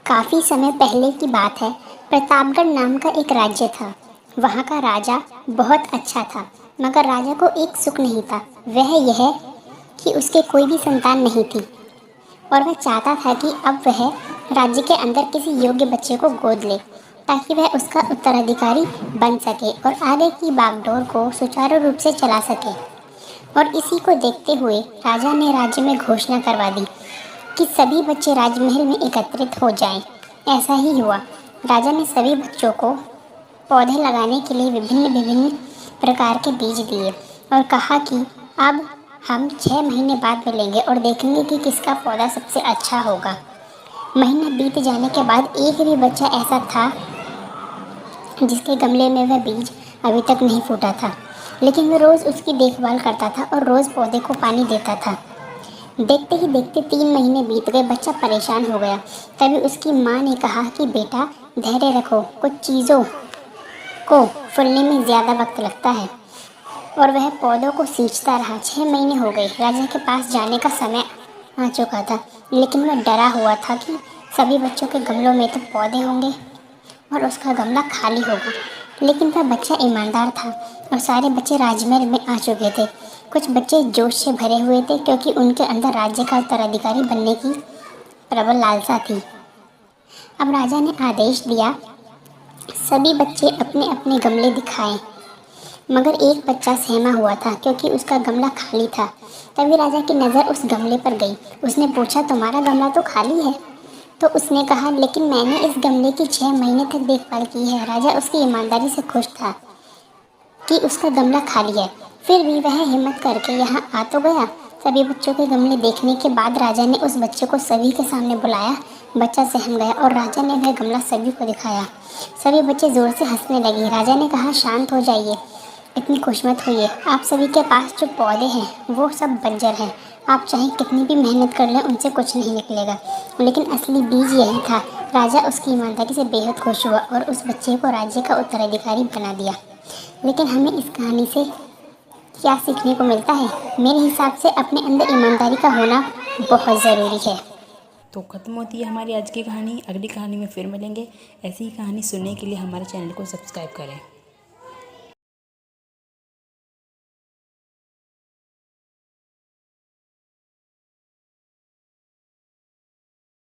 काफ़ी समय पहले की बात है। प्रतापगढ़ नाम का एक राज्य था। वहाँ का राजा बहुत अच्छा था, मगर राजा को एक सुख नहीं था। वह यह कि उसके कोई भी संतान नहीं थी और वह चाहता था कि अब वह राज्य के अंदर किसी योग्य बच्चे को गोद ले, ताकि वह उसका उत्तराधिकारी बन सके और आगे की बागडोर को सुचारू रूप से चला सके। और इसी को देखते हुए राजा ने राज्य में घोषणा करवा दी कि सभी बच्चे राजमहल में एकत्रित हो जाएं। ऐसा ही हुआ। राजा ने सभी बच्चों को पौधे लगाने के लिए विभिन्न विभिन्न प्रकार के बीज दिए और कहा कि अब हम 6 महीने बाद मिलेंगे और देखेंगे कि किसका पौधा सबसे अच्छा होगा। महीना बीत जाने के बाद एक भी बच्चा ऐसा था जिसके गमले में वह बीज अभी तक नहीं फूटा था, लेकिन वह रोज़ उसकी देखभाल करता था और रोज़ पौधे को पानी देता था। देखते ही देखते 3 महीने बीत गए। बच्चा परेशान हो गया। तभी उसकी माँ ने कहा कि बेटा धैर्य रखो, कुछ चीज़ों को फूलने में ज़्यादा वक्त लगता है। और वह पौधों को सींचता रहा। 6 महीने हो गए। राजा के पास जाने का समय आ चुका था, लेकिन वह डरा हुआ था कि सभी बच्चों के गमलों में तो पौधे होंगे और उसका गमला खाली होगा। लेकिन वह बच्चा ईमानदार था और सारे बच्चे राजमहल में आ चुके थे। कुछ बच्चे जोश से भरे हुए थे क्योंकि उनके अंदर राज्य का उत्तराधिकारी बनने की प्रबल लालसा थी। अब राजा ने आदेश दिया, सभी बच्चे अपने अपने गमले दिखाएं। मगर एक बच्चा सहमा हुआ था क्योंकि उसका गमला खाली था। तभी राजा की नज़र उस गमले पर गई। उसने पूछा, तुम्हारा गमला तो खाली है। तो उसने कहा, लेकिन मैंने इस गमले की 6 महीने तक देखभाल की है। राजा उसकी ईमानदारी से खुश था कि उसका गमला खाली है, फिर भी वह हिम्मत करके यहाँ आ तो गया। सभी बच्चों के गमले देखने के बाद राजा ने उस बच्चे को सभी के सामने बुलाया। बच्चा सहम गया और राजा ने वह गमला सभी को दिखाया। सभी बच्चे ज़ोर से हंसने लगे। राजा ने कहा, शांत हो जाइए, इतनी खुश मत होइए। आप सभी के पास जो पौधे हैं वो सब बंजर हैं। आप चाहे कितनी भी मेहनत कर लें, उनसे कुछ नहीं निकलेगा, लेकिन असली बीज यही था। राजा उसकी ईमानदारी से बेहद खुश हुआ और उस बच्चे को राज्य का उत्तराधिकारी बना दिया। लेकिन हमें इस कहानी से क्या सीखने को मिलता है? मेरे हिसाब से अपने अंदर ईमानदारी का होना बहुत ज़रूरी है। तो ख़त्म होती है हमारी आज की कहानी। अगली कहानी में फिर मिलेंगे। ऐसी ही कहानी सुनने के लिए हमारे चैनल को सब्सक्राइब करें।